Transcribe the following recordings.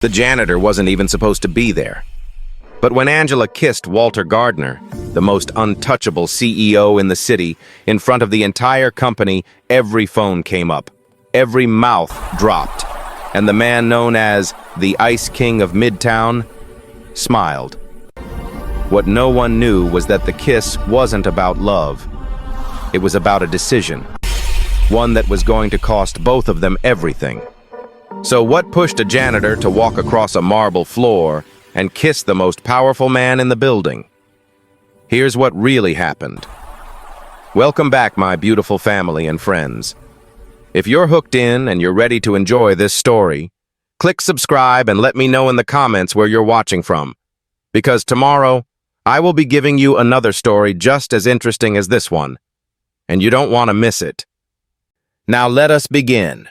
The janitor wasn't even supposed to be there. But when Angela kissed Walter Gardner, the most untouchable CEO in the city, in front of the entire company, every phone came up. Every mouth dropped. And the man known as the Ice King of Midtown smiled. What no one knew was that the kiss wasn't about love. It was about a decision. One that was going to cost both of them everything. So what pushed a janitor to walk across a marble floor and kiss the most powerful man in the building? Here's what really happened. Welcome back, my beautiful family and friends. If you're hooked in and you're ready to enjoy this story, click subscribe and let me know in the comments where you're watching from. Because tomorrow, I will be giving you another story just as interesting as this one, and you don't want to miss it. Now let us begin.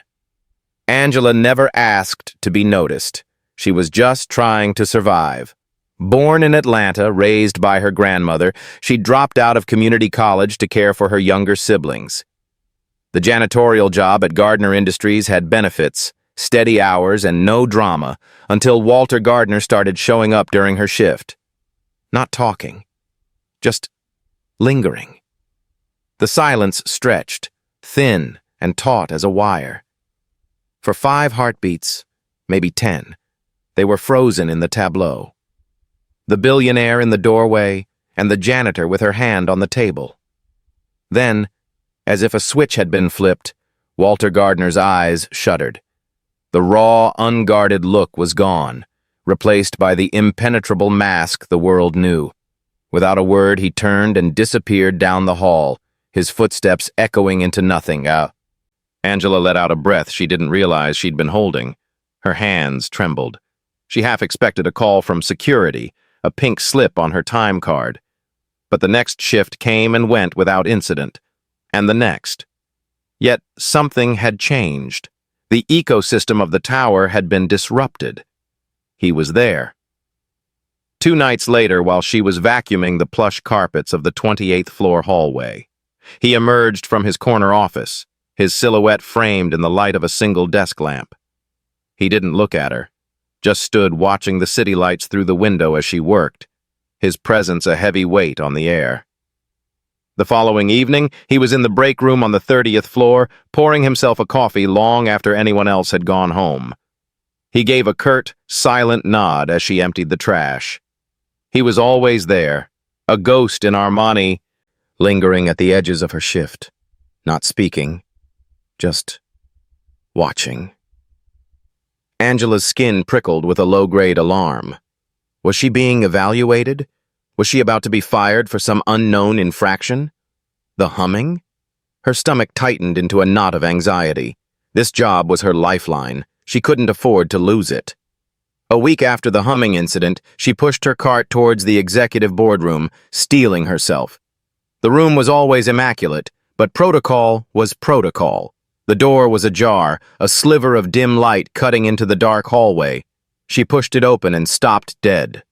Angela never asked to be noticed. She was just trying to survive. Born in Atlanta, raised by her grandmother, she dropped out of community college to care for her younger siblings. The janitorial job at Gardner Industries had benefits, steady hours, and no drama until Walter Gardner started showing up during her shift. Not talking, just lingering. The silence stretched, thin and taut as a wire. For 5 heartbeats, maybe 10, they were frozen in the tableau. The billionaire in the doorway and the janitor with her hand on the table. Then, as if a switch had been flipped, Walter Gardner's eyes shuddered. The raw, unguarded look was gone, replaced by the impenetrable mask the world knew. Without a word, he turned and disappeared down the hall, his footsteps echoing into nothing. Angela let out a breath she didn't realize she'd been holding. Her hands trembled. She half expected a call from security, a pink slip on her time card. But the next shift came and went without incident. And the next. Yet something had changed. The ecosystem of the tower had been disrupted. He was there. 2 nights later, while she was vacuuming the plush carpets of the 28th floor hallway, he emerged from his corner office, his silhouette framed in the light of a single desk lamp. He didn't look at her, just stood watching the city lights through the window as she worked, his presence a heavy weight on the air. The following evening, he was in the break room on the 30th floor, pouring himself a coffee long after anyone else had gone home. He gave a curt, silent nod as she emptied the trash. He was always there, a ghost in Armani, lingering at the edges of her shift, not speaking, just watching. Angela's skin prickled with a low-grade alarm. Was she being evaluated? Was she about to be fired for some unknown infraction? The humming? Her stomach tightened into a knot of anxiety. This job was her lifeline. She couldn't afford to lose it. A week after the humming incident, she pushed her cart towards the executive boardroom, steeling herself. The room was always immaculate, but protocol was protocol. The door was ajar, a sliver of dim light cutting into the dark hallway. She pushed it open and stopped dead.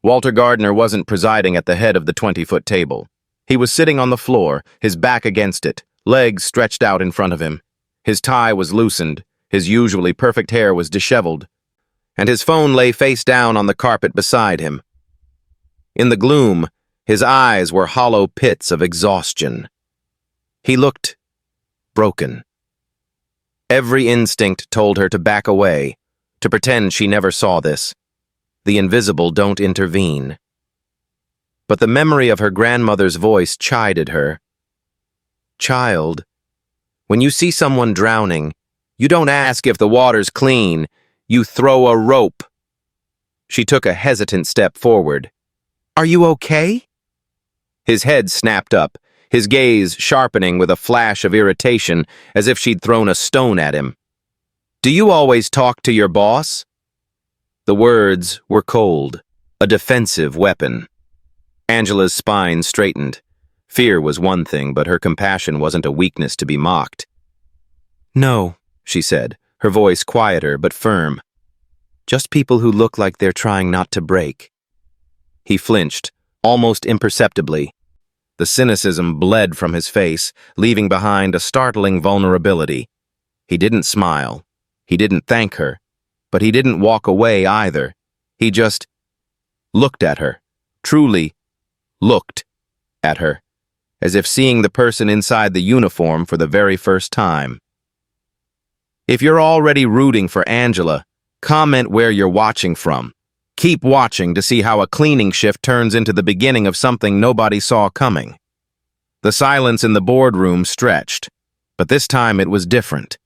Walter Gardner wasn't presiding at the head of the 20-foot table. He was sitting on the floor, his back against it, legs stretched out in front of him. His tie was loosened, his usually perfect hair was disheveled, and his phone lay face down on the carpet beside him. In the gloom, his eyes were hollow pits of exhaustion. He looked broken. Every instinct told her to back away, to pretend she never saw this. The invisible don't intervene. But the memory of her grandmother's voice chided her. Child, when you see someone drowning, you don't ask if the water's clean, you throw a rope. She took a hesitant step forward. Are you okay? His head snapped up, his gaze sharpening with a flash of irritation, as if she'd thrown a stone at him. Do you always talk to your boss? The words were cold, a defensive weapon. Angela's spine straightened. Fear was one thing, but her compassion wasn't a weakness to be mocked. No, she said, her voice quieter but firm. Just people who look like they're trying not to break. He flinched, almost imperceptibly. The cynicism bled from his face, leaving behind a startling vulnerability. He didn't smile. He didn't thank her. But he didn't walk away either. He just looked at her, truly looked at her, as if seeing the person inside the uniform for the very first time. If you're already rooting for Angela, comment where you're watching from. Keep watching to see how a cleaning shift turns into the beginning of something nobody saw coming. The silence in the boardroom stretched, but this time it was different.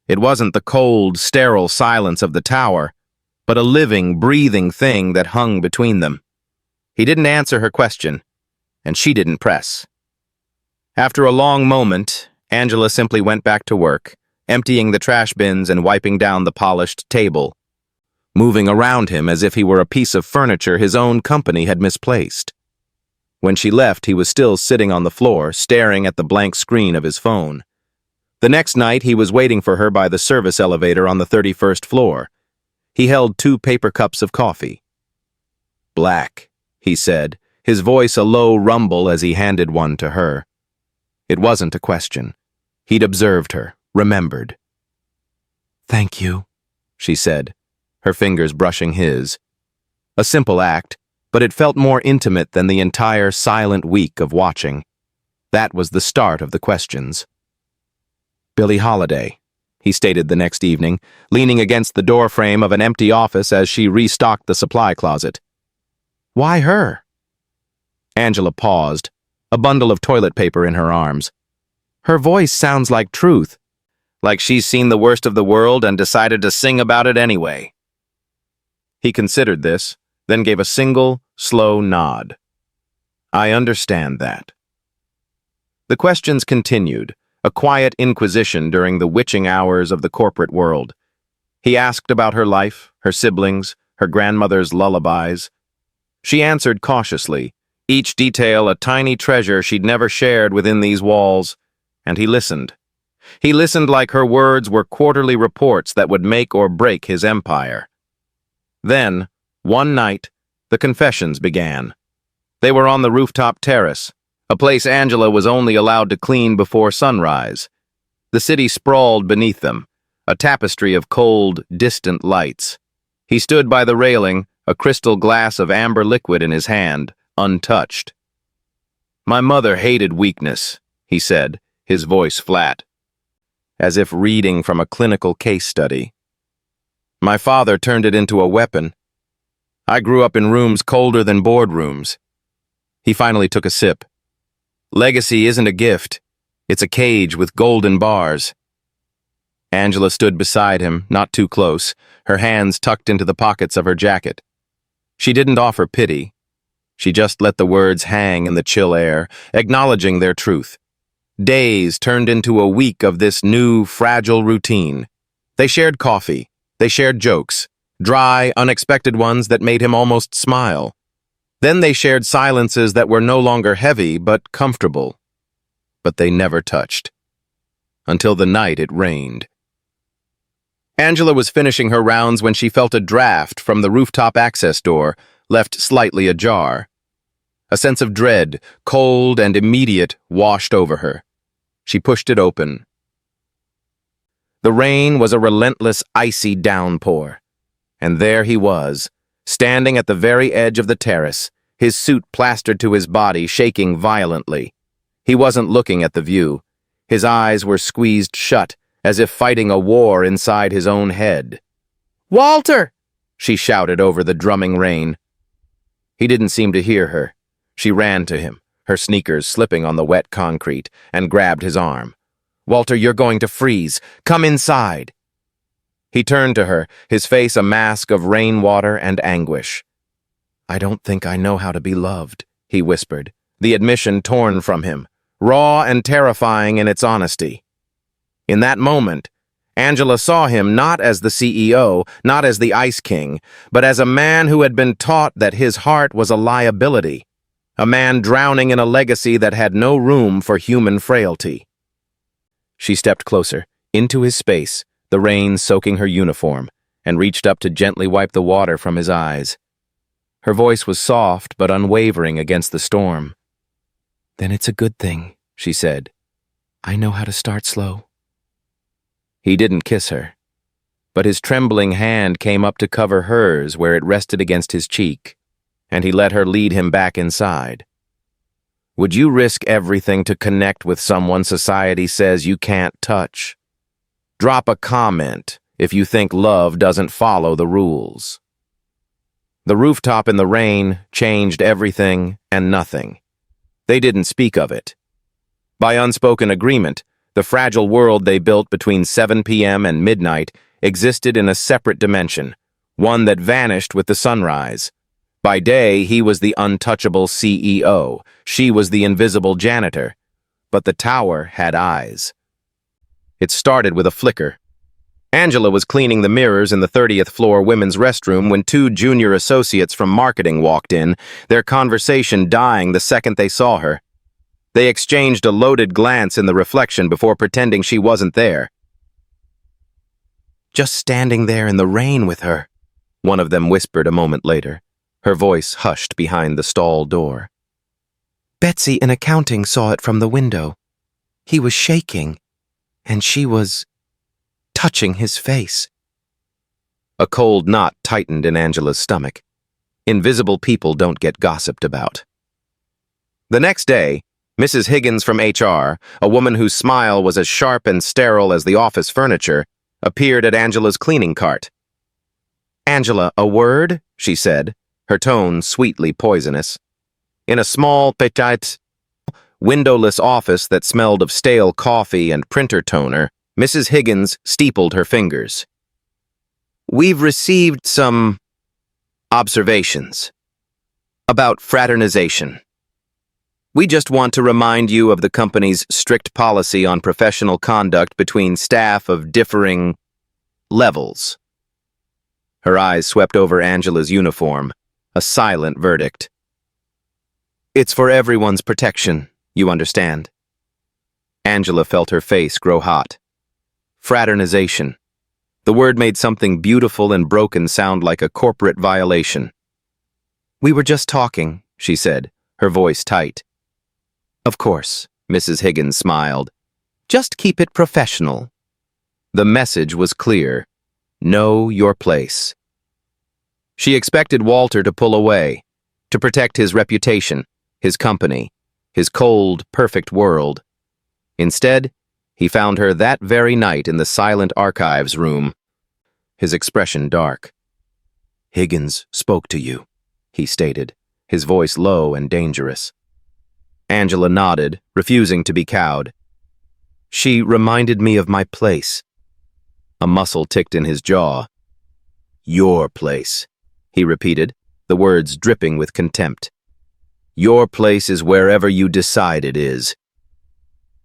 It wasn't the cold, sterile silence of the tower, but a living, breathing thing that hung between them. He didn't answer her question, and she didn't press. After a long moment, Angela simply went back to work, emptying the trash bins and wiping down the polished table, moving around him as if he were a piece of furniture his own company had misplaced. When she left, he was still sitting on the floor, staring at the blank screen of his phone. The next night, he was waiting for her by the service elevator on the 31st floor. He held 2 paper cups of coffee. "Black," he said, his voice a low rumble as he handed one to her. It wasn't a question. He'd observed her, remembered. "Thank you," she said, her fingers brushing his. A simple act, but it felt more intimate than the entire silent week of watching. That was the start of the questions. "Billie Holiday," he stated the next evening, leaning against the doorframe of an empty office as she restocked the supply closet. "Why her?" Angela paused, a bundle of toilet paper in her arms. "Her voice sounds like truth, like she's seen the worst of the world and decided to sing about it anyway." He considered this, then gave a single, slow nod. "I understand that." The questions continued, a quiet inquisition during the witching hours of the corporate world. He asked about her life, her siblings, her grandmother's lullabies. She answered cautiously, each detail a tiny treasure she'd never shared within these walls, and he listened. He listened like her words were quarterly reports that would make or break his empire. Then, one night, the confessions began. They were on the rooftop terrace, a place Angela was only allowed to clean before sunrise. The city sprawled beneath them, a tapestry of cold, distant lights. He stood by the railing, a crystal glass of amber liquid in his hand, untouched. "My mother hated weakness," he said, his voice flat, as if reading from a clinical case study. "My father turned it into a weapon. I grew up in rooms colder than boardrooms." He finally took a sip. "Legacy isn't a gift. It's a cage with golden bars." Angela stood beside him, not too close, her hands tucked into the pockets of her jacket. She didn't offer pity. She just let the words hang in the chill air, acknowledging their truth. Days turned into a week of this new, fragile routine. They shared coffee. They shared jokes, dry, unexpected ones that made him almost smile. Then they shared silences that were no longer heavy, but comfortable. But they never touched. Until the night it rained. Angela was finishing her rounds when she felt a draft from the rooftop access door, left slightly ajar. A sense of dread, cold and immediate, washed over her. She pushed it open. The rain was a relentless, icy downpour. And there he was, standing at the very edge of the terrace, his suit plastered to his body, shaking violently. He wasn't looking at the view. His eyes were squeezed shut, as if fighting a war inside his own head. "Walter!" she shouted over the drumming rain. He didn't seem to hear her. She ran to him, her sneakers slipping on the wet concrete, and grabbed his arm. "Walter, you're going to freeze. Come inside." He turned to her, his face a mask of rainwater and anguish. "I don't think I know how to be loved," he whispered, the admission torn from him, raw and terrifying in its honesty. In that moment, Angela saw him not as the CEO, not as the Ice King, but as a man who had been taught that his heart was a liability, a man drowning in a legacy that had no room for human frailty. She stepped closer, into his space, the rain soaking her uniform, and reached up to gently wipe the water from his eyes. Her voice was soft but unwavering against the storm. "Then it's a good thing," she said. "I know how to start slow." He didn't kiss her. but his trembling hand came up to cover hers where it rested against his cheek, and he let her lead him back inside. Would you risk everything to connect with someone society says you can't touch? Drop a comment if you think love doesn't follow the rules. The rooftop in the rain changed everything and nothing. They didn't speak of it. By unspoken agreement, the fragile world they built between 7 p.m. and midnight existed in a separate dimension, one that vanished with the sunrise. By day, he was the untouchable CEO. She was the invisible janitor. But the tower had eyes. It started with a flicker. Angela was cleaning the mirrors in the 30th floor women's restroom when 2 junior associates from marketing walked in, their conversation dying the second they saw her. They exchanged a loaded glance in the reflection before pretending she wasn't there. "Just standing there in the rain with her," one of them whispered a moment later, her voice hushed behind the stall door. "Betsy in accounting saw it from the window. He was shaking, and she was touching his face." A cold knot tightened in Angela's stomach. Invisible people don't get gossiped about. The next day, Mrs. Higgins from HR, a woman whose smile was as sharp and sterile as the office furniture, appeared at Angela's cleaning cart. "Angela, a word?" she said, her tone sweetly poisonous. In a small, petite, windowless office that smelled of stale coffee and printer toner, Mrs. Higgins steepled her fingers. "We've received some observations about fraternization. We just want to remind you of the company's strict policy on professional conduct between staff of differing levels." Her eyes swept over Angela's uniform, a silent verdict. "It's for everyone's protection, you understand." Angela felt her face grow hot. Fraternization. The word made something beautiful and broken sound like a corporate violation. "We were just talking," she said, her voice tight. "Of course," Mrs. Higgins smiled. "Just keep it professional." The message was clear. Know your place. She expected Walter to pull away, to protect his reputation, his company, his cold, perfect world. Instead, he found her that very night in the silent archives room, his expression dark. "Higgins spoke to you," he stated, his voice low and dangerous. Angela nodded, refusing to be cowed. "She reminded me of my place." A muscle ticked in his jaw. "Your place," he repeated, the words dripping with contempt. "Your place is wherever you decide it is."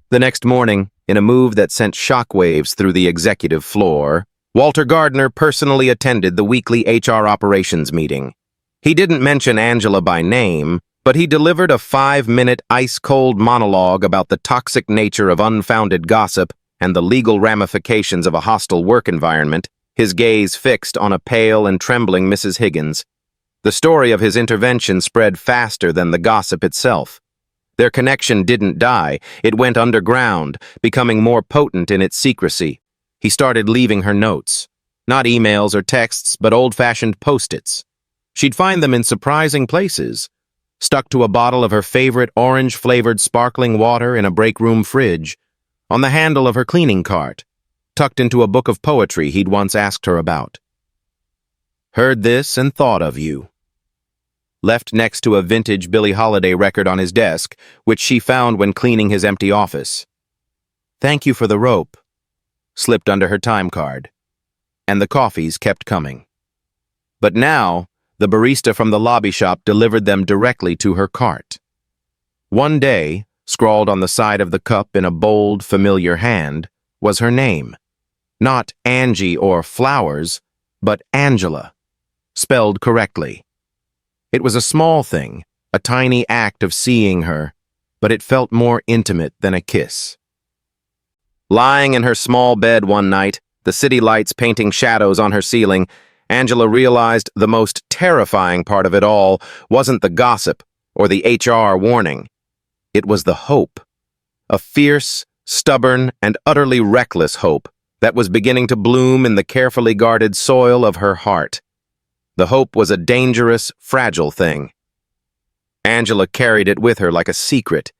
The next morning, in a move that sent shockwaves through the executive floor, Walter Gardner personally attended the weekly HR operations meeting. He didn't mention Angela by name, but he delivered a 5-minute ice-cold monologue about the toxic nature of unfounded gossip and the legal ramifications of a hostile work environment, his gaze fixed on a pale and trembling Mrs. Higgins. The story of his intervention spread faster than the gossip itself. Their connection didn't die, it went underground, becoming more potent in its secrecy. He started leaving her notes. Not emails or texts, but old-fashioned post-its. She'd find them in surprising places. Stuck to a bottle of her favorite orange-flavored sparkling water in a break-room fridge, on the handle of her cleaning cart, tucked into a book of poetry he'd once asked her about. "Heard this and thought of you." Left next to a vintage Billie Holiday record on his desk, which she found when cleaning his empty office. "Thank you for the rope," slipped under her time card. And the coffees kept coming. But now, the barista from the lobby shop delivered them directly to her cart. One day, scrawled on the side of the cup in a bold, familiar hand, was her name. Not Angie or Flowers, but Angela, spelled correctly. It was a small thing, a tiny act of seeing her, but it felt more intimate than a kiss. Lying in her small bed one night, the city lights painting shadows on her ceiling, Angela realized the most terrifying part of it all wasn't the gossip or the HR warning. It was the hope. A fierce, stubborn, and utterly reckless hope that was beginning to bloom in the carefully guarded soil of her heart. The hope was a dangerous, fragile thing. Angela carried it with her like a secret,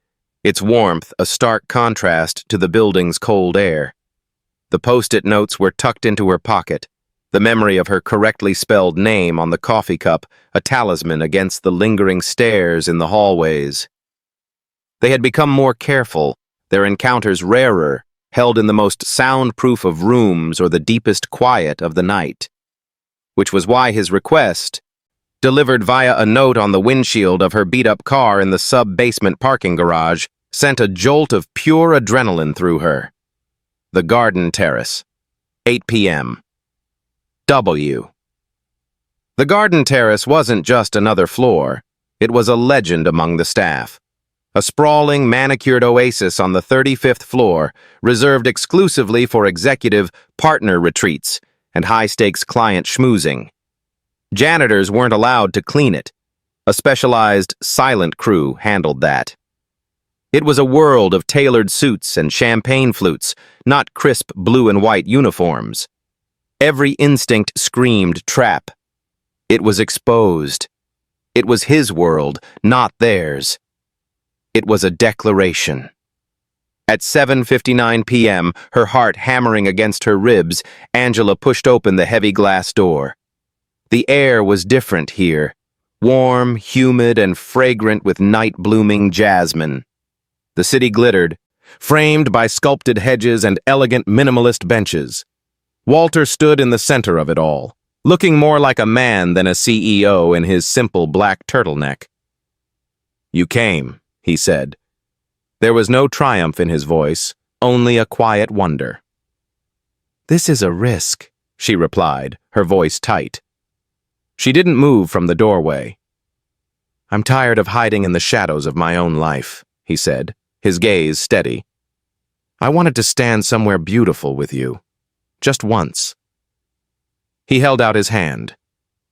its warmth a stark contrast to the building's cold air. The post-it notes were tucked into her pocket, the memory of her correctly spelled name on the coffee cup a talisman against the lingering stares in the hallways. They had become more careful, their encounters rarer, held in the most soundproof of rooms or the deepest quiet of the night. Which was why his request, delivered via a note on the windshield of her beat-up car in the sub-basement parking garage, sent a jolt of pure adrenaline through her. The Garden Terrace, 8 p.m. W. The Garden Terrace wasn't just another floor. It was a legend among the staff. A sprawling, manicured oasis on the 35th floor, reserved exclusively for executive partner retreats and high-stakes client schmoozing. Janitors weren't allowed to clean it. A specialized silent crew handled that. It was a world of tailored suits and champagne flutes, not crisp blue and white uniforms. Every instinct screamed trap. It was exposed. It was his world, not theirs. It was a declaration. At 7:59 p.m., her heart hammering against her ribs, Angela pushed open the heavy glass door. The air was different here, warm, humid, and fragrant with night-blooming jasmine. The city glittered, framed by sculpted hedges and elegant minimalist benches. Walter stood in the center of it all, looking more like a man than a CEO in his simple black turtleneck. "You came," he said. There was no triumph in his voice, only a quiet wonder. "This is a risk," she replied, her voice tight. She didn't move from the doorway. "I'm tired of hiding in the shadows of my own life," he said, his gaze steady. "I wanted to stand somewhere beautiful with you. Just once." He held out his hand.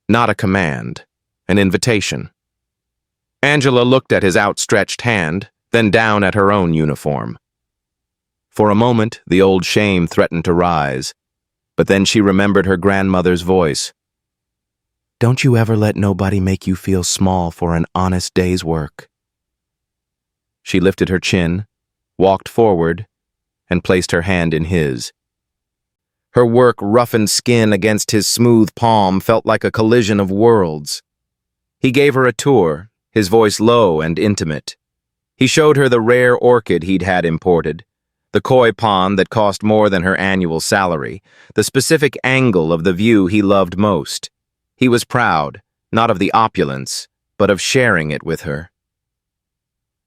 Not a command, an invitation. Angela looked at his outstretched hand, then down at her own uniform. For a moment, the old shame threatened to rise, but then she remembered her grandmother's voice. "Don't you ever let nobody make you feel small for an honest day's work." She lifted her chin, walked forward, and placed her hand in his. Her work-roughened skin against his smooth palm felt like a collision of worlds. He gave her a tour, his voice low and intimate. He showed her the rare orchid he'd had imported, the koi pond that cost more than her annual salary, the specific angle of the view he loved most. He was proud, not of the opulence, but of sharing it with her.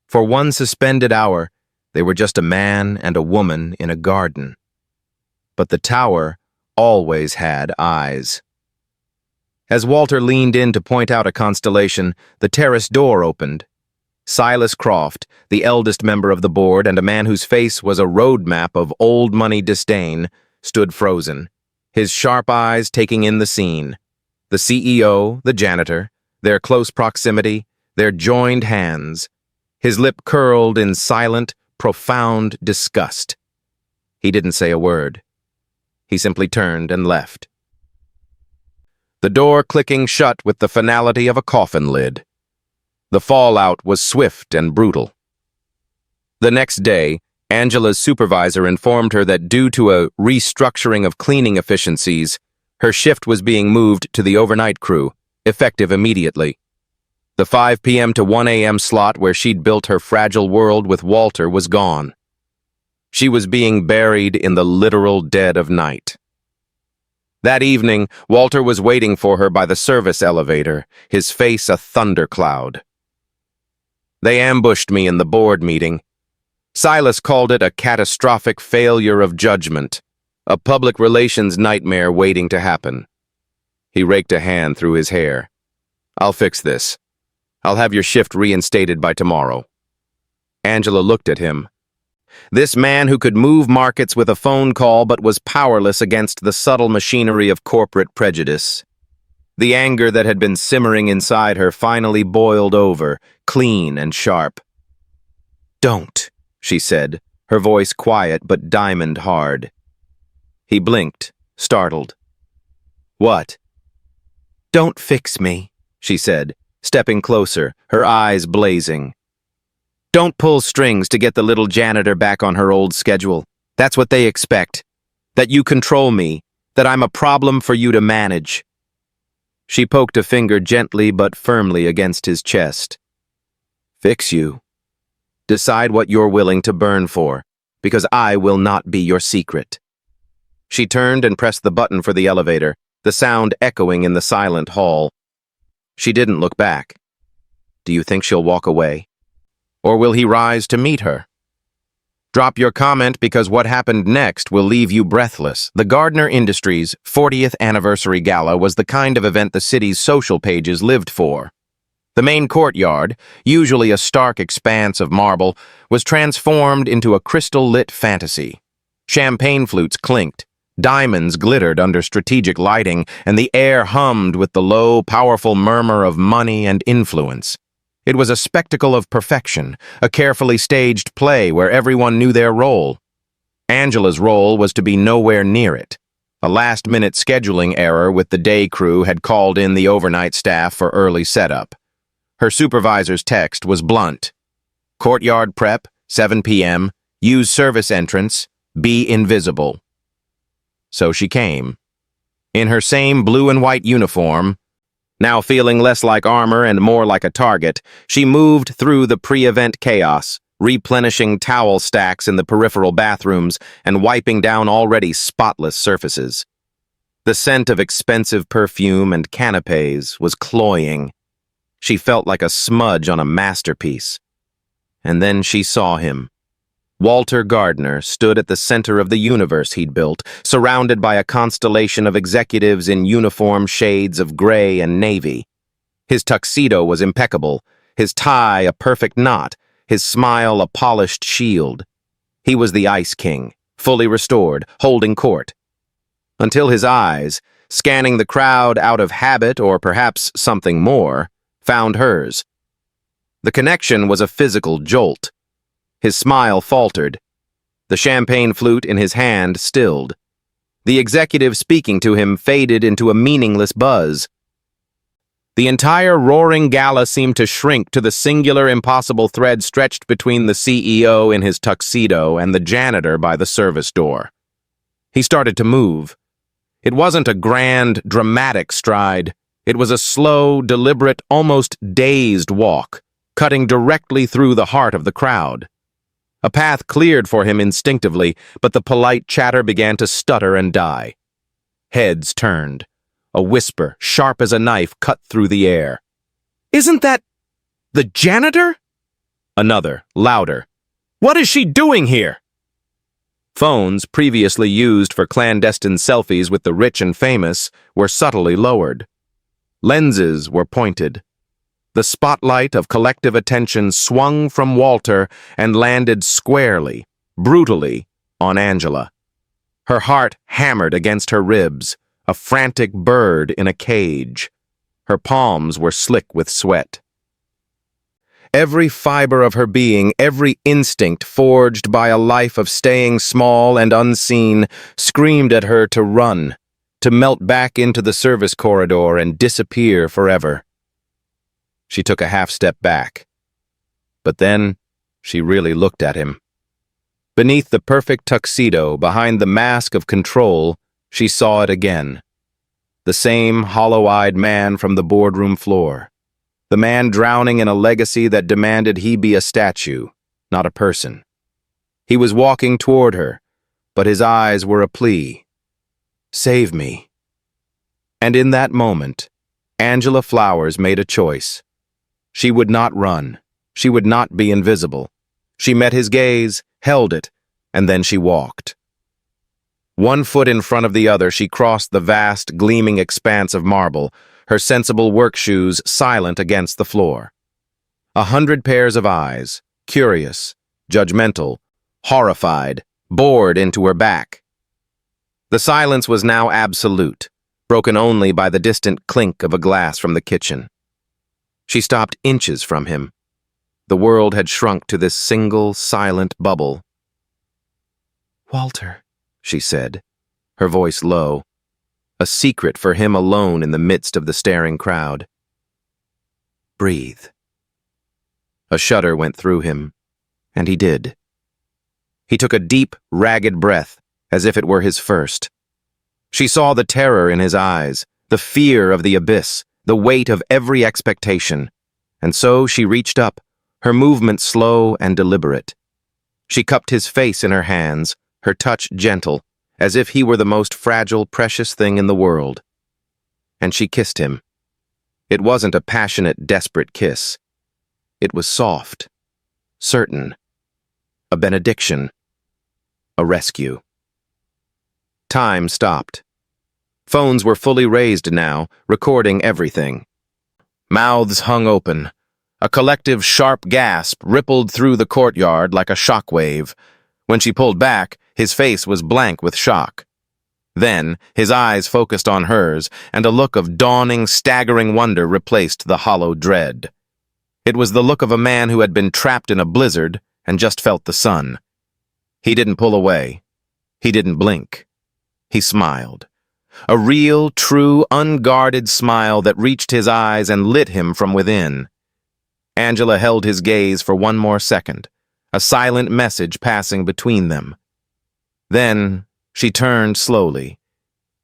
For one suspended hour, they were just a man and a woman in a garden. But the tower always had eyes. As Walter leaned in to point out a constellation, the terrace door opened. Silas Croft, the eldest member of the board and a man whose face was a roadmap of old money disdain, stood frozen, his sharp eyes taking in the scene. The CEO, the janitor, their close proximity, their joined hands. His lip curled in silent, profound disgust. He didn't say a word. He simply turned and left. The door clicking shut with the finality of a coffin lid. The fallout was swift and brutal. The next day, Angela's supervisor informed her that due to a restructuring of cleaning efficiencies, her shift was being moved to the overnight crew, effective immediately. The 5 p.m. to 1 a.m. slot where she'd built her fragile world with Walter was gone. She was being buried in the literal dead of night. That evening, Walter was waiting for her by the service elevator, his face a thundercloud. They ambushed me in the board meeting. Silas called it a catastrophic failure of judgment, a public relations nightmare waiting to happen. He raked a hand through his hair. "I'll fix this. I'll have your shift reinstated by tomorrow." Angela looked at him. This man who could move markets with a phone call but was powerless against the subtle machinery of corporate prejudice. The anger that had been simmering inside her finally boiled over, clean and sharp. "Don't," she said, her voice quiet but diamond hard. He blinked, startled. "What?" "Don't fix me," she said, stepping closer, her eyes blazing. "Don't pull strings to get the little janitor back on her old schedule. That's what they expect. That you control me, that I'm a problem for you to manage." She poked a finger gently but firmly against his chest. "Fix you. Decide what you're willing to burn for, because I will not be your secret." She turned and pressed the button for the elevator, the sound echoing in the silent hall. She didn't look back. Do you think she'll walk away? Or will he rise to meet her? Drop your comment, because what happened next will leave you breathless. The Gardner Industries' 40th anniversary gala was the kind of event the city's social pages lived for. The main courtyard, usually a stark expanse of marble, was transformed into a crystal-lit fantasy. Champagne flutes clinked, diamonds glittered under strategic lighting, and the air hummed with the low, powerful murmur of money and influence. It was a spectacle of perfection, a carefully staged play where everyone knew their role. Angela's role was to be nowhere near it. A last-minute scheduling error with the day crew had called in the overnight staff for early setup. Her supervisor's text was blunt. "Courtyard prep, 7 p.m., use service entrance, be invisible." So she came. In her same blue and white uniform, now feeling less like armor and more like a target, she moved through the pre-event chaos, replenishing towel stacks in the peripheral bathrooms and wiping down already spotless surfaces. The scent of expensive perfume and canapes was cloying. She felt like a smudge on a masterpiece. And then she saw him. Walter Gardner stood at the center of the universe he'd built, surrounded by a constellation of executives in uniform shades of gray and navy. His tuxedo was impeccable, his tie a perfect knot, his smile a polished shield. He was the Ice King, fully restored, holding court. Until his eyes, scanning the crowd out of habit or perhaps something more, found hers. The connection was a physical jolt. His smile faltered. The champagne flute in his hand stilled. The executive speaking to him faded into a meaningless buzz. The entire roaring gala seemed to shrink to the singular impossible thread stretched between the CEO in his tuxedo and the janitor by the service door. He started to move. It wasn't a grand, dramatic stride. It was a slow, deliberate, almost dazed walk, cutting directly through the heart of the crowd. A path cleared for him instinctively, but the polite chatter began to stutter and die. Heads turned. A whisper, sharp as a knife, cut through the air. "Isn't that the janitor?" Another, louder. "What is she doing here?" Phones, previously used for clandestine selfies with the rich and famous, were subtly lowered. Lenses were pointed. The spotlight of collective attention swung from Walter and landed squarely, brutally, on Angela. Her heart hammered against her ribs, a frantic bird in a cage. Her palms were slick with sweat. Every fiber of her being, every instinct forged by a life of staying small and unseen, screamed at her to run, to melt back into the service corridor and disappear forever. She took a half-step back. But then, she really looked at him. Beneath the perfect tuxedo, behind the mask of control, she saw it again. The same hollow-eyed man from the boardroom floor. The man drowning in a legacy that demanded he be a statue, not a person. He was walking toward her, but his eyes were a plea. "Save me." And in that moment, Angela Flowers made a choice. She would not run. She would not be invisible. She met his gaze, held it, and then she walked. One foot in front of the other, she crossed the vast, gleaming expanse of marble, her sensible work shoes silent against the floor. 100 pairs of eyes, curious, judgmental, horrified, bored into her back. The silence was now absolute, broken only by the distant clink of a glass from the kitchen. She stopped inches from him. The world had shrunk to this single, silent bubble. "Walter," she said, her voice low, a secret for him alone in the midst of the staring crowd. Breathe. A shudder went through him, and he did. He took a deep, ragged breath, as if it were his first. She saw the terror in his eyes, the fear of the abyss, the weight of every expectation, and so she reached up, her movement slow and deliberate. She cupped his face in her hands, her touch gentle, as if he were the most fragile, precious thing in the world. And she kissed him. It wasn't a passionate, desperate kiss. It was soft, certain, a benediction, a rescue. Time stopped. Phones were fully raised now, recording everything. Mouths hung open. A collective sharp gasp rippled through the courtyard like a shockwave. When she pulled back, his face was blank with shock. Then, his eyes focused on hers, and a look of dawning, staggering wonder replaced the hollow dread. It was the look of a man who had been trapped in a blizzard and just felt the sun. He didn't pull away. He didn't blink. He smiled. A real, true, unguarded smile that reached his eyes and lit him from within. Angela held his gaze for one more second, a silent message passing between them. Then she turned slowly.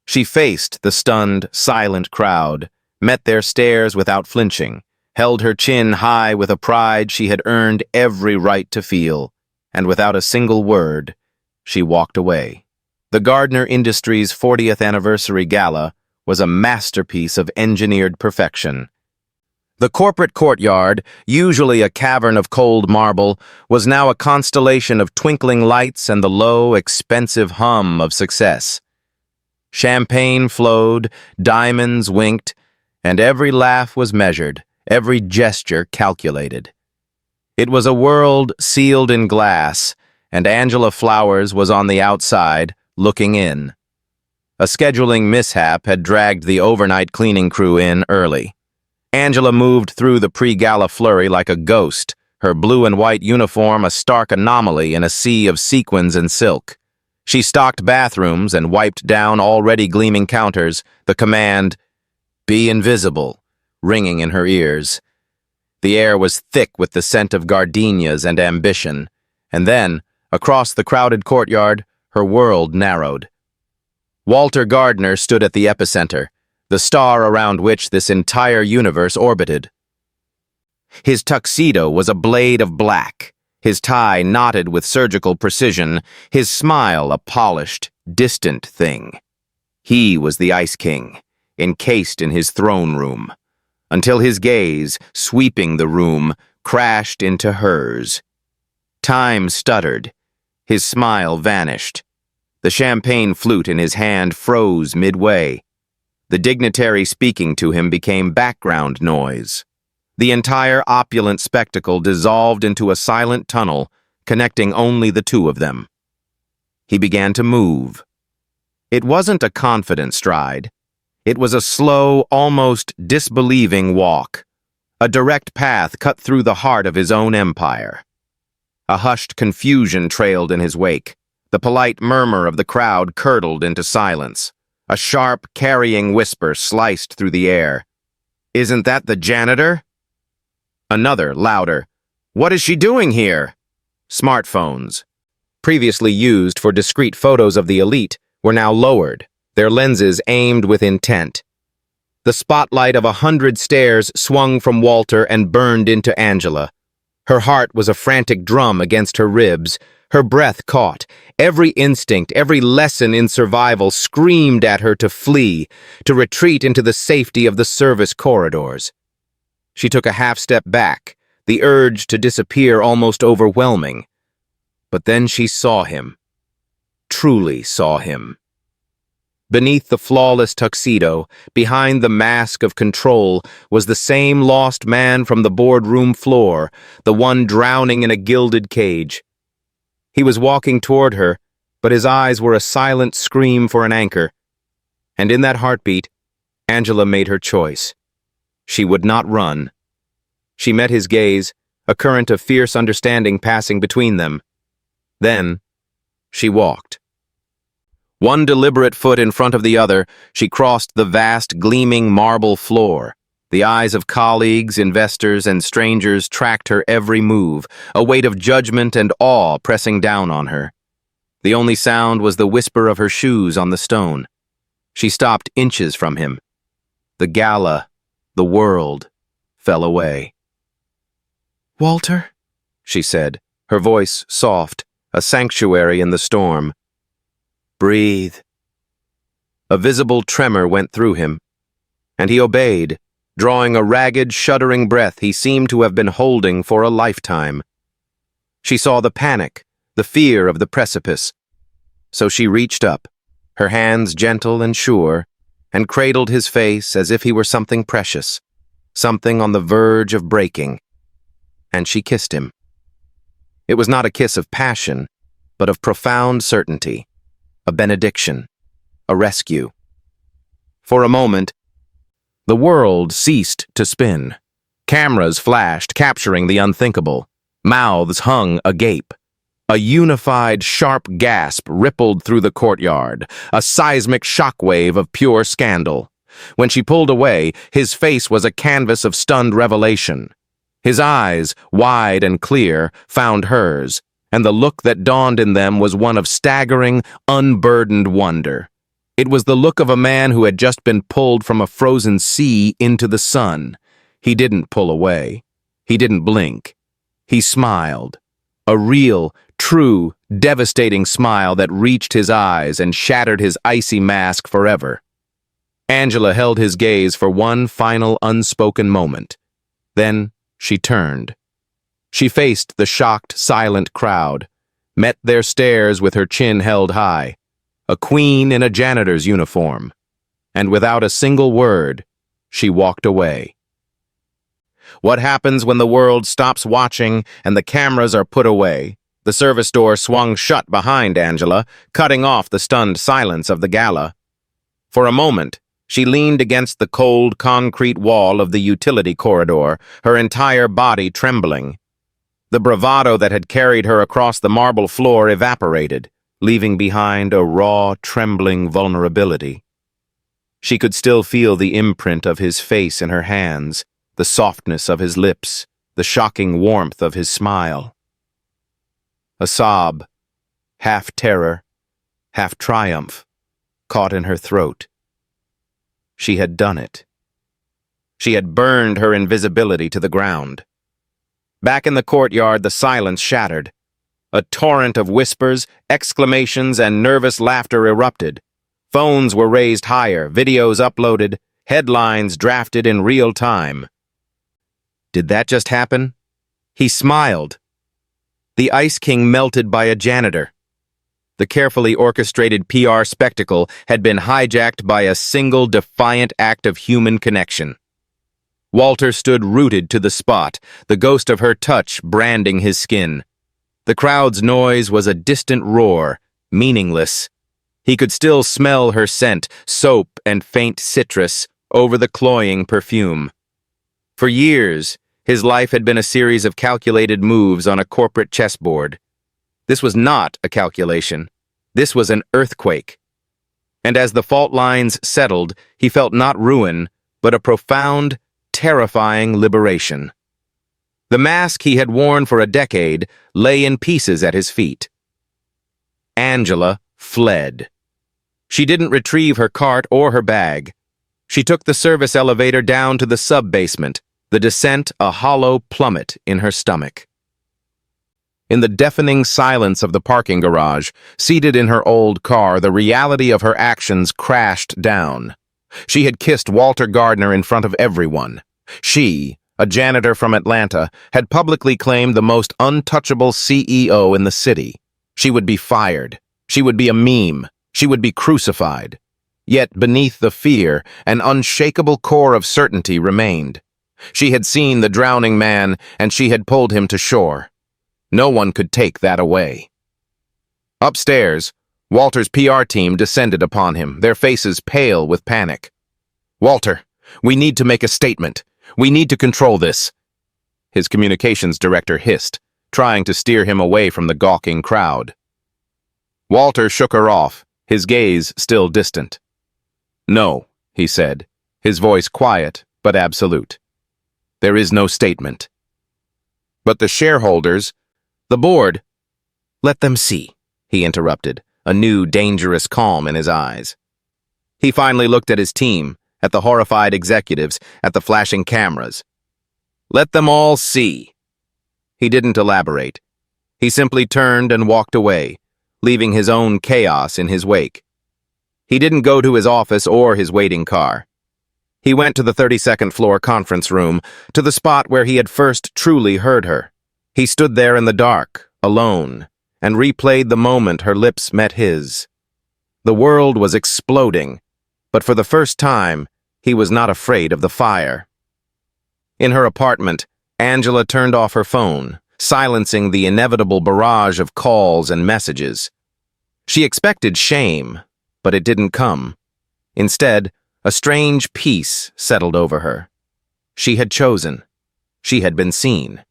She faced the stunned, silent crowd, met their stares without flinching, held her chin high with a pride she had earned every right to feel, and without a single word, she walked away. The Gardner Industries' 40th anniversary gala was a masterpiece of engineered perfection. The corporate courtyard, usually a cavern of cold marble, was now a constellation of twinkling lights and the low, expensive hum of success. Champagne flowed, diamonds winked, and every laugh was measured, every gesture calculated. It was a world sealed in glass, and Angela Flowers was on the outside, looking in. A scheduling mishap had dragged the overnight cleaning crew in early. Angela moved through the pre-gala flurry like a ghost, her blue and white uniform a stark anomaly in a sea of sequins and silk. She stocked bathrooms and wiped down already gleaming counters, the command, "Be invisible," ringing in her ears. The air was thick with the scent of gardenias and ambition, and then, across the crowded courtyard, her world narrowed. Walter Gardner stood at the epicenter, the star around which this entire universe orbited. His tuxedo was a blade of black, his tie knotted with surgical precision, his smile a polished, distant thing. He was the Ice King, encased in his throne room, until his gaze, sweeping the room, crashed into hers. Time stuttered. His smile vanished. The champagne flute in his hand froze midway. The dignitary speaking to him became background noise. The entire opulent spectacle dissolved into a silent tunnel, connecting only the two of them. He began to move. It wasn't a confident stride. It was a slow, almost disbelieving walk, a direct path cut through the heart of his own empire. A hushed confusion trailed in his wake. The polite murmur of the crowd curdled into silence. A sharp, carrying whisper sliced through the air. "Isn't that the janitor?" Another, louder. "What is she doing here?" Smartphones, previously used for discreet photos of the elite, were now lowered, their lenses aimed with intent. The spotlight of 100 stares swung from Walter and burned into Angela. Her heart was a frantic drum against her ribs, her breath caught. Every instinct, every lesson in survival screamed at her to flee, to retreat into the safety of the service corridors. She took a half-step back, the urge to disappear almost overwhelming. But then she saw him. Truly saw him. Beneath the flawless tuxedo, behind the mask of control, was the same lost man from the boardroom floor, the one drowning in a gilded cage. He was walking toward her, but his eyes were a silent scream for an anchor. And in that heartbeat, Angela made her choice. She would not run. She met his gaze, a current of fierce understanding passing between them. Then, she walked. One deliberate foot in front of the other, she crossed the vast, gleaming marble floor. The eyes of colleagues, investors, and strangers tracked her every move, a weight of judgment and awe pressing down on her. The only sound was the whisper of her shoes on the stone. She stopped inches from him. The gala, the world, fell away. "Walter," she said, her voice soft, a sanctuary in the storm. "Breathe." A visible tremor went through him, and he obeyed, drawing a ragged, shuddering breath he seemed to have been holding for a lifetime. She saw the panic, the fear of the precipice. So she reached up, her hands gentle and sure, and cradled his face as if he were something precious, something on the verge of breaking. And she kissed him. It was not a kiss of passion, but of profound certainty, a benediction, a rescue. For a moment, the world ceased to spin. Cameras flashed, capturing the unthinkable. Mouths hung agape. A unified, sharp gasp rippled through the courtyard, a seismic shockwave of pure scandal. When she pulled away, his face was a canvas of stunned revelation. His eyes, wide and clear, found hers, and the look that dawned in them was one of staggering, unburdened wonder. It was the look of a man who had just been pulled from a frozen sea into the sun. He didn't pull away. He didn't blink. He smiled. A real, true, devastating smile that reached his eyes and shattered his icy mask forever. Angela held his gaze for one final unspoken moment. Then she turned. She faced the shocked, silent crowd, met their stares with her chin held high, a queen in a janitor's uniform, and without a single word, she walked away. What happens when the world stops watching and the cameras are put away? The service door swung shut behind Angela, cutting off the stunned silence of the gala. For a moment, she leaned against the cold concrete wall of the utility corridor, her entire body trembling. The bravado that had carried her across the marble floor evaporated, leaving behind a raw, trembling vulnerability. She could still feel the imprint of his face in her hands, the softness of his lips, the shocking warmth of his smile. A sob, half terror, half triumph, caught in her throat. She had done it. She had burned her invisibility to the ground. Back in the courtyard, the silence shattered. A torrent of whispers, exclamations, and nervous laughter erupted. Phones were raised higher, videos uploaded, headlines drafted in real time. Did that just happen? He smiled. The Ice King melted by a janitor. The carefully orchestrated PR spectacle had been hijacked by a single defiant act of human connection. Walter stood rooted to the spot, the ghost of her touch branding his skin. The crowd's noise was a distant roar, meaningless. He could still smell her scent, soap and faint citrus, over the cloying perfume. For years, his life had been a series of calculated moves on a corporate chessboard. This was not a calculation. This was an earthquake. And as the fault lines settled, he felt not ruin, but a profound, terrifying liberation. The mask he had worn for a decade lay in pieces at his feet. Angela fled. She didn't retrieve her cart or her bag. She took the service elevator down to the sub-basement, the descent a hollow plummet in her stomach. In the deafening silence of the parking garage, seated in her old car, the reality of her actions crashed down. She had kissed Walter Gardner in front of everyone. She, a janitor from Atlanta, had publicly claimed the most untouchable CEO in the city. She would be fired. She would be a meme. She would be crucified. Yet beneath the fear, an unshakable core of certainty remained. She had seen the drowning man, and she had pulled him to shore. No one could take that away. Upstairs, Walter's PR team descended upon him, their faces pale with panic. "Walter, we need to make a statement. We need to control this," his communications director hissed, trying to steer him away from the gawking crowd. Walter shook her off, his gaze still distant. "No," he said, his voice quiet but absolute. "There is no statement." "But the shareholders, the board—" "Let them see," he interrupted, a new dangerous calm in his eyes. He finally looked at his team, at the horrified executives, at the flashing cameras. "Let them all see." He didn't elaborate. He simply turned and walked away, leaving his own chaos in his wake. He didn't go to his office or his waiting car. He went to the 32nd floor conference room, to the spot where he had first truly heard her. He stood there in the dark, alone, and replayed the moment her lips met his. The world was exploding, but for the first time, he was not afraid of the fire. In her apartment, Angela turned off her phone, silencing the inevitable barrage of calls and messages. She expected shame, but it didn't come. Instead, a strange peace settled over her. She had chosen. She had been seen.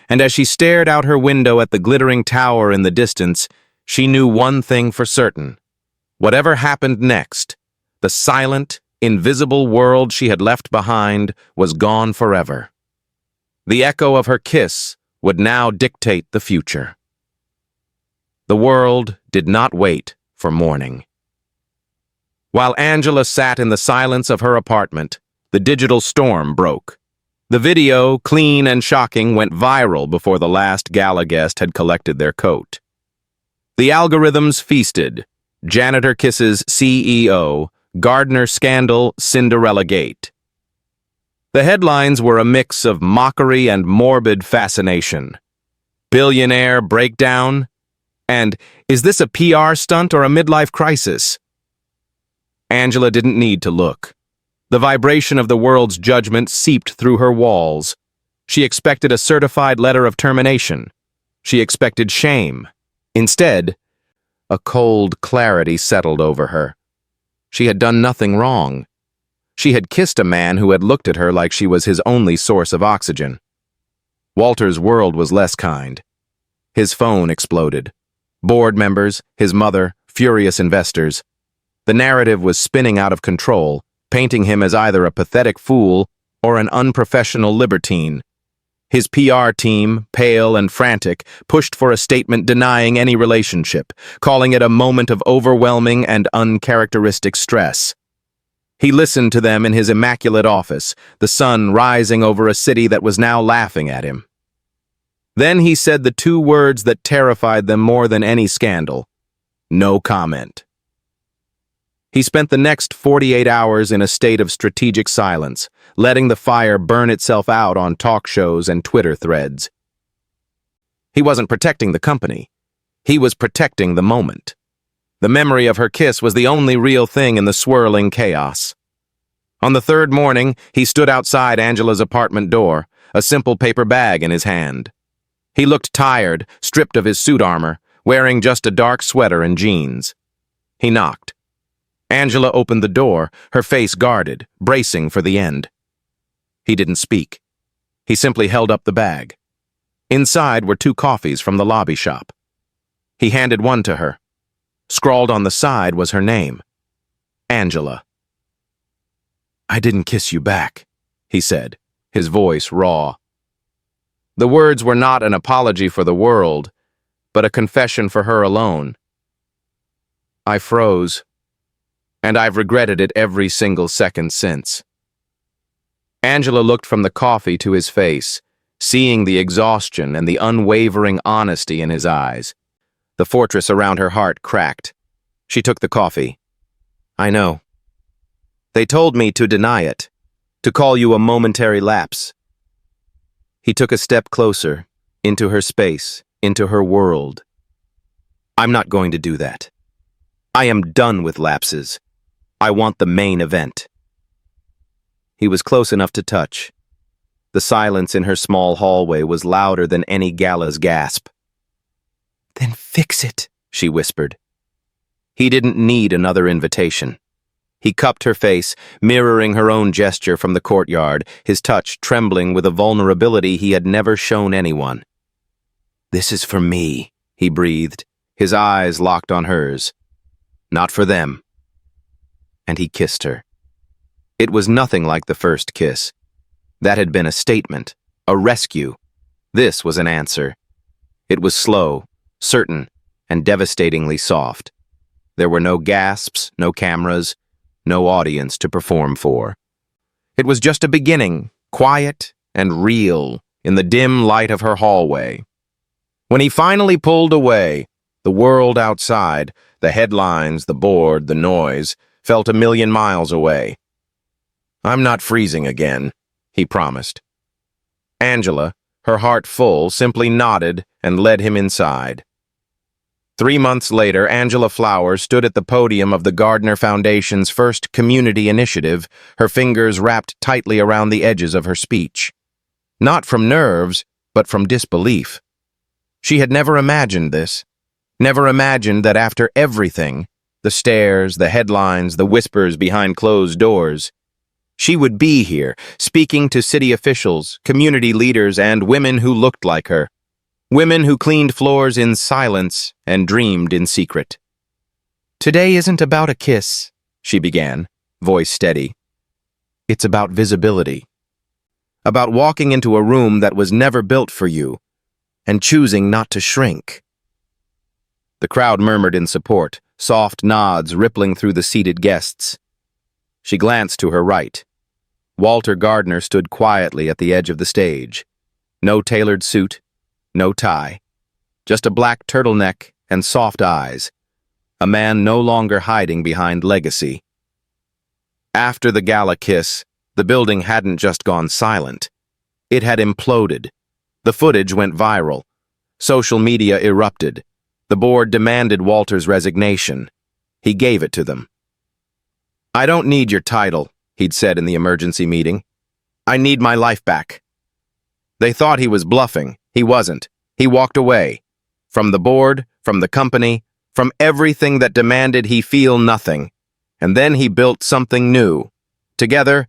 And as she stared out her window at the glittering tower in the distance, she knew one thing for certain. Whatever happened next, the silent, invisible world she had left behind was gone forever. The echo of her kiss would now dictate the future. The world did not wait for morning. While Angela sat in the silence of her apartment, the digital storm broke. The video, clean and shocking, went viral before the last gala guest had collected their coat. The algorithms feasted. Janitor kisses CEO, Gardner scandal, Cinderella gate. The headlines were a mix of mockery and morbid fascination. Billionaire breakdown, and is this a PR stunt or a midlife crisis? Angela didn't need to look. The vibration of the world's judgment seeped through her walls. She expected a certified letter of termination. She expected shame. Instead, a cold clarity settled over her. She had done nothing wrong. She had kissed a man who had looked at her like she was his only source of oxygen. Walter's world was less kind. His phone exploded. Board members, his mother, furious investors. The narrative was spinning out of control, painting him as either a pathetic fool or an unprofessional libertine. His PR team, pale and frantic, pushed for a statement denying any relationship, calling it a moment of overwhelming and uncharacteristic stress. He listened to them in his immaculate office, the sun rising over a city that was now laughing at him. Then he said the two words that terrified them more than any scandal: no comment. He spent the next 48 hours in a state of strategic silence, letting the fire burn itself out on talk shows and Twitter threads. He wasn't protecting the company. He was protecting the moment. The memory of her kiss was the only real thing in the swirling chaos. On the third morning, he stood outside Angela's apartment door, a simple paper bag in his hand. He looked tired, stripped of his suit armor, wearing just a dark sweater and jeans. He knocked. Angela opened the door, her face guarded, bracing for the end. He didn't speak. He simply held up the bag. Inside were 2 coffees from the lobby shop. He handed one to her. Scrawled on the side was her name: Angela. "I didn't kiss you back," he said, his voice raw. The words were not an apology for the world, but a confession for her alone. I froze, and I've regretted it every single second since. Angela looked from the coffee to his face, seeing the exhaustion and the unwavering honesty in his eyes. The fortress around her heart cracked. She took the coffee. "I know. They told me to deny it, to call you a momentary lapse." He took a step closer, into her space, into her world. "I'm not going to do that. I am done with lapses. I want the main event." He was close enough to touch. The silence in her small hallway was louder than any gala's gasp. "Then fix it," she whispered. He didn't need another invitation. He cupped her face, mirroring her own gesture from the courtyard, his touch trembling with a vulnerability he had never shown anyone. "This is for me," he breathed, his eyes locked on hers. Not for them. And he kissed her. It was nothing like the first kiss. That had been a statement, a rescue. This was an answer. It was slow, certain, and devastatingly soft. There were no gasps, no cameras, no audience to perform for. It was just a beginning, quiet and real, in the dim light of her hallway. When he finally pulled away, the world outside, the headlines, the board, the noise, felt a million miles away. "I'm not freezing again," he promised. Angela, her heart full, simply nodded and led him inside. 3 months later, Angela Flowers stood at the podium of the Gardner Foundation's first community initiative, her fingers wrapped tightly around the edges of her speech. Not from nerves, but from disbelief. She had never imagined this. Never imagined that after everything, the stares, the headlines, the whispers behind closed doors, she would be here, speaking to city officials, community leaders, and women who looked like her. Women who cleaned floors in silence and dreamed in secret. "Today isn't about a kiss," she began, voice steady. "It's about visibility. About walking into a room that was never built for you and choosing not to shrink." The crowd murmured in support, soft nods rippling through the seated guests. She glanced to her right. Walter Gardner stood quietly at the edge of the stage. No tailored suit, no tie, just a black turtleneck and soft eyes. A man no longer hiding behind legacy. After the gala kiss, the building hadn't just gone silent. It had imploded. The footage went viral. Social media erupted. The board demanded Walter's resignation. He gave it to them. "I don't need your title," he'd said in the emergency meeting. "I need my life back." They thought he was bluffing. He wasn't. He walked away. From the board, from the company, from everything that demanded he feel nothing. And then he built something new. Together,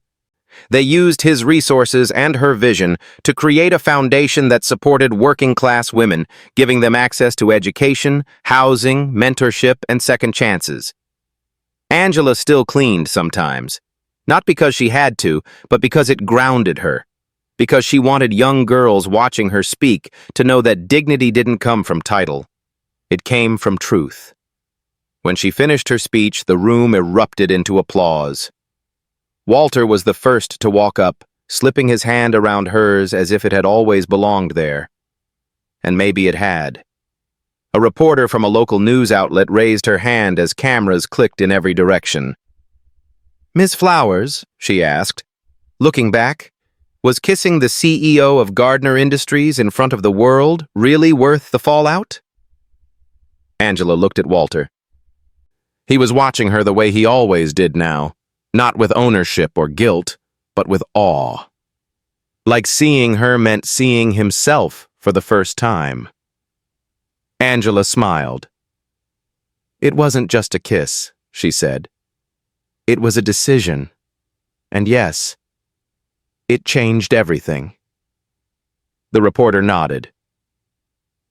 they used his resources and her vision to create a foundation that supported working-class women, giving them access to education, housing, mentorship, and second chances. Angela still cleaned sometimes. Not because she had to, but because it grounded her. Because she wanted young girls watching her speak to know that dignity didn't come from title. It came from truth. When she finished her speech, the room erupted into applause. Walter was the first to walk up, slipping his hand around hers as if it had always belonged there. And maybe it had. A reporter from a local news outlet raised her hand as cameras clicked in every direction. "Ms. Flowers," she asked, looking back, "was kissing the CEO of Gardner Industries in front of the world really worth the fallout?" Angela looked at Walter. He was watching her the way he always did now, not with ownership or guilt, but with awe. Like seeing her meant seeing himself for the first time. Angela smiled. "It wasn't just a kiss," she said. "It was a decision. And yes, it changed everything." The reporter nodded.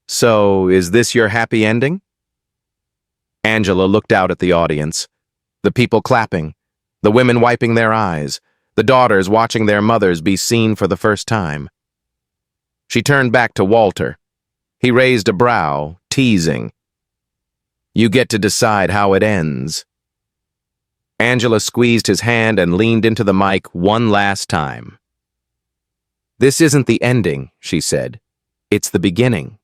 "So, is this your happy ending?" Angela looked out at the audience. The people clapping, the women wiping their eyes, the daughters watching their mothers be seen for the first time. She turned back to Walter. He raised a brow, teasing. "You get to decide how it ends." Angela squeezed his hand and leaned into the mic one last time. "This isn't the ending," she said. "It's the beginning."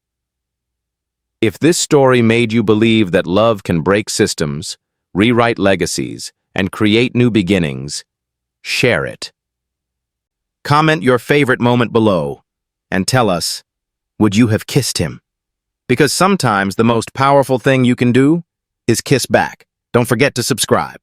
If this story made you believe that love can break systems, rewrite legacies, and create new beginnings, share it. Comment your favorite moment below and tell us, would you have kissed him? Because sometimes the most powerful thing you can do is kiss back. Don't forget to subscribe.